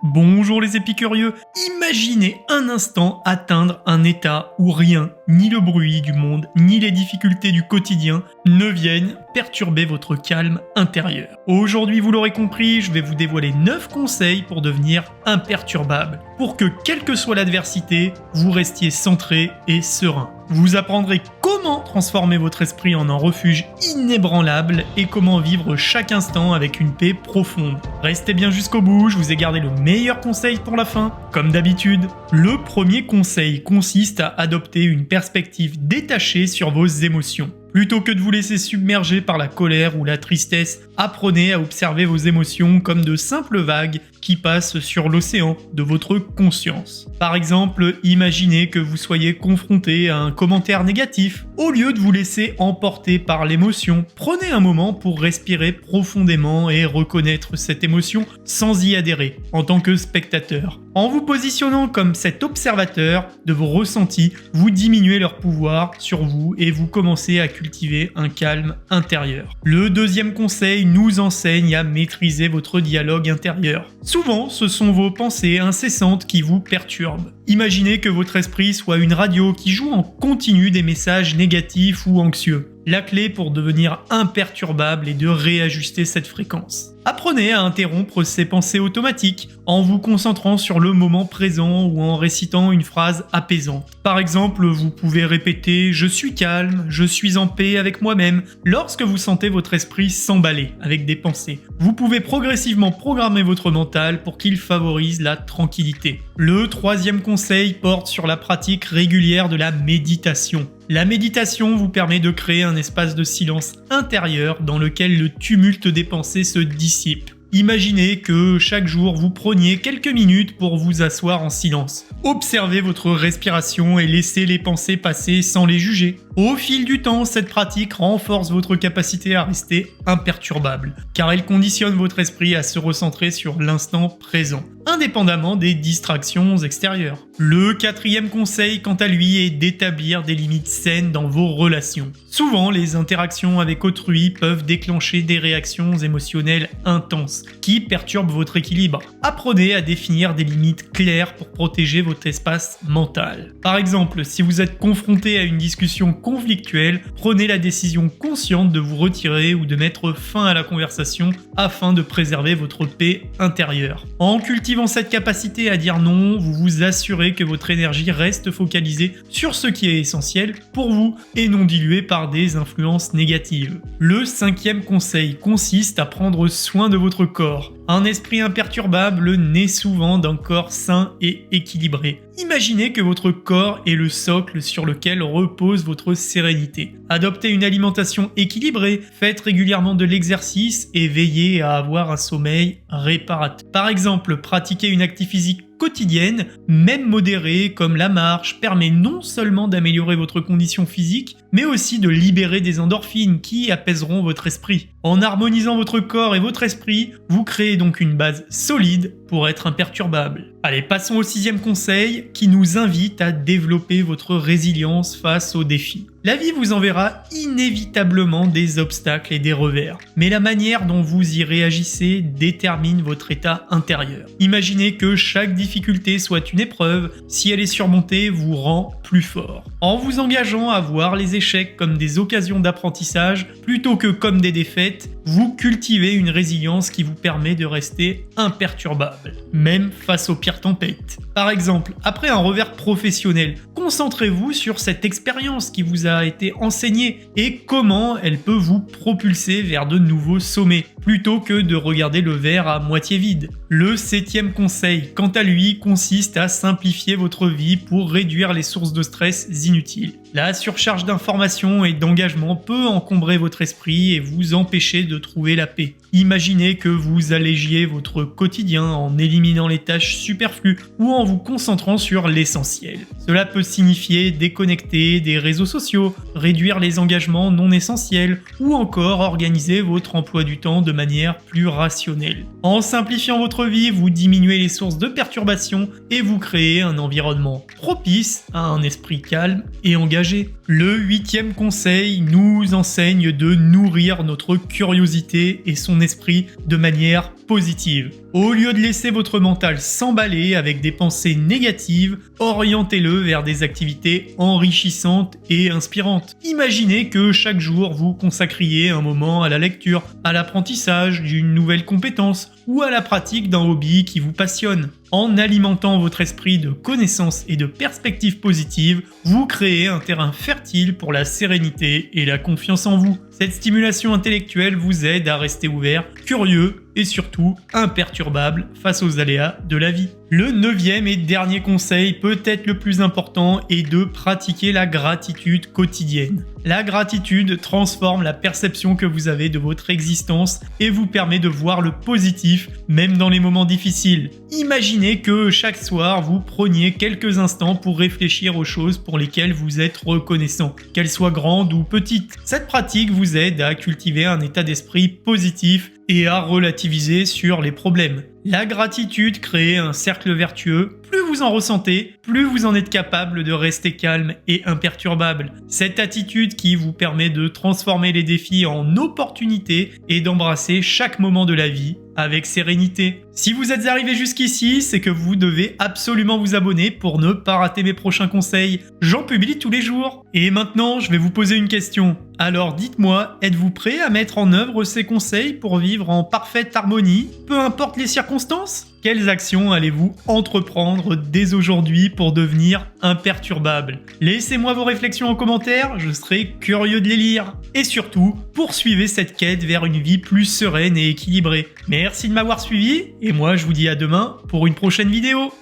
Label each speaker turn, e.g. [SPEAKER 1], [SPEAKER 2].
[SPEAKER 1] Bonjour les épicurieux, imaginez un instant atteindre un état où rien, ni le bruit du monde, ni les difficultés du quotidien ne viennent perturber votre calme intérieur. Aujourd'hui, vous l'aurez compris, je vais vous dévoiler 9 conseils pour devenir imperturbable, pour que quelle que soit l'adversité, vous restiez centré et serein. Vous apprendrez comment transformer votre esprit en un refuge inébranlable et comment vivre chaque instant avec une paix profonde. Restez bien jusqu'au bout, je vous ai gardé le meilleur conseil pour la fin. Comme d'habitude, le premier conseil consiste à adopter une perspective détachée sur vos émotions. Plutôt que de vous laisser submerger par la colère ou la tristesse, apprenez à observer vos émotions comme de simples vagues qui passent sur l'océan de votre conscience. Par exemple, imaginez que vous soyez confronté à un commentaire négatif. Au lieu de vous laisser emporter par l'émotion, prenez un moment pour respirer profondément et reconnaître cette émotion sans y adhérer en tant que spectateur. En vous positionnant comme cet observateur de vos ressentis, vous diminuez leur pouvoir sur vous et vous commencez à cultiver un calme intérieur. Le deuxième conseil nous enseigne à maîtriser votre dialogue intérieur. Souvent, ce sont vos pensées incessantes qui vous perturbent. Imaginez que votre esprit soit une radio qui joue en continu des messages négatifs ou anxieux. La clé pour devenir imperturbable est de réajuster cette fréquence. Apprenez à interrompre ces pensées automatiques en vous concentrant sur le moment présent ou en récitant une phrase apaisante. Par exemple, vous pouvez répéter « Je suis calme, je suis en paix avec moi-même » lorsque vous sentez votre esprit s'emballer avec des pensées. Vous pouvez progressivement programmer votre mental pour qu'il favorise la tranquillité. Le troisième conseil porte sur la pratique régulière de la méditation. La méditation vous permet de créer un espace de silence intérieur dans lequel le tumulte des pensées se dissipe. Imaginez que chaque jour vous preniez quelques minutes pour vous asseoir en silence. Observez votre respiration et laissez les pensées passer sans les juger. Au fil du temps, cette pratique renforce votre capacité à rester imperturbable, car elle conditionne votre esprit à se recentrer sur l'instant présent, indépendamment des distractions extérieures. Le quatrième conseil, quant à lui, est d'établir des limites saines dans vos relations. Souvent, les interactions avec autrui peuvent déclencher des réactions émotionnelles intenses, qui perturbent votre équilibre. Apprenez à définir des limites claires pour protéger votre espace mental. Par exemple, si vous êtes confronté à une discussion conflictuelle, prenez la décision consciente de vous retirer ou de mettre fin à la conversation afin de préserver votre paix intérieure. En cultivant cette capacité à dire non, vous vous assurez que votre énergie reste focalisée sur ce qui est essentiel pour vous et non diluée par des influences négatives. Le cinquième conseil consiste à prendre soin de votre corps. Un esprit imperturbable naît souvent d'un corps sain et équilibré. Imaginez que votre corps est le socle sur lequel repose votre sérénité. Adoptez une alimentation équilibrée, faites régulièrement de l'exercice et veillez à avoir un sommeil réparateur. Par exemple, pratiquer une activité physique quotidienne, même modérée comme la marche, permet non seulement d'améliorer votre condition physique, mais aussi de libérer des endorphines qui apaiseront votre esprit. En harmonisant votre corps et votre esprit, vous créez donc une base solide pour être imperturbable. Allez, passons au sixième conseil qui nous invite à développer votre résilience face aux défis. La vie vous enverra inévitablement des obstacles et des revers, mais la manière dont vous y réagissez détermine votre état intérieur. Imaginez que chaque difficulté soit une épreuve, si elle est surmontée, vous rend plus fort. En vous engageant à voir les échecs comme des occasions d'apprentissage plutôt que comme des défaites, vous cultivez une résilience qui vous permet de rester imperturbable, même face aux pires tempêtes. Par exemple, après un revers professionnel, concentrez-vous sur cette expérience qui vous a été enseignée et comment elle peut vous propulser vers de nouveaux sommets, plutôt que de regarder le verre à moitié vide. Le septième conseil, quant à lui, consiste à simplifier votre vie pour réduire les sources de stress inutiles. La surcharge d'informations et d'engagement peut encombrer votre esprit et vous empêcher de trouver la paix. Imaginez que vous allégiez votre quotidien en éliminant les tâches superflues ou en vous concentrant sur l'essentiel. Cela peut signifier déconnecter des réseaux sociaux, réduire les engagements non essentiels ou encore organiser votre emploi du temps de manière plus rationnelle. En simplifiant votre vie, vous diminuez les sources de perturbation et vous créez un environnement propice à un esprit calme et engagé. Le 8e conseil nous enseigne de nourrir notre curiosité et son esprit de manière positive. Au lieu de laisser votre mental s'emballer avec des pensées négatives, orientez-le vers des activités enrichissantes et inspirantes. Imaginez que chaque jour vous consacriez un moment à la lecture, à l'apprentissage d'une nouvelle compétence ou à la pratique d'un hobby qui vous passionne. En alimentant votre esprit de connaissances et de perspectives positives, vous créez un terrain fertile pour la sérénité et la confiance en vous. Cette stimulation intellectuelle vous aide à rester ouvert, curieux et surtout imperturbable face aux aléas de la vie. Le 9e et dernier conseil, peut-être le plus important, est de pratiquer la gratitude quotidienne. La gratitude transforme la perception que vous avez de votre existence et vous permet de voir le positif même dans les moments difficiles. Imaginez que chaque soir vous preniez quelques instants pour réfléchir aux choses pour lesquelles vous êtes reconnaissant, qu'elles soient grandes ou petites. Cette pratique vous aide à cultiver un état d'esprit positif et à relativiser sur les problèmes. La gratitude crée un cercle vertueux. Plus vous en ressentez, plus vous en êtes capable de rester calme et imperturbable. Cette attitude qui vous permet de transformer les défis en opportunités et d'embrasser chaque moment de la vie avec sérénité. Si vous êtes arrivé jusqu'ici, c'est que vous devez absolument vous abonner pour ne pas rater mes prochains conseils. J'en publie tous les jours. Et maintenant, je vais vous poser une question. Alors dites-moi, êtes-vous prêt à mettre en œuvre ces conseils pour vivre en parfaite harmonie, peu importe les circonstances ? Quelles actions allez-vous entreprendre dès aujourd'hui pour devenir imperturbable? Laissez-moi vos réflexions en commentaire, je serai curieux de les lire. Et surtout, poursuivez cette quête vers une vie plus sereine et équilibrée. Merci de m'avoir suivi, et moi je vous dis à demain pour une prochaine vidéo.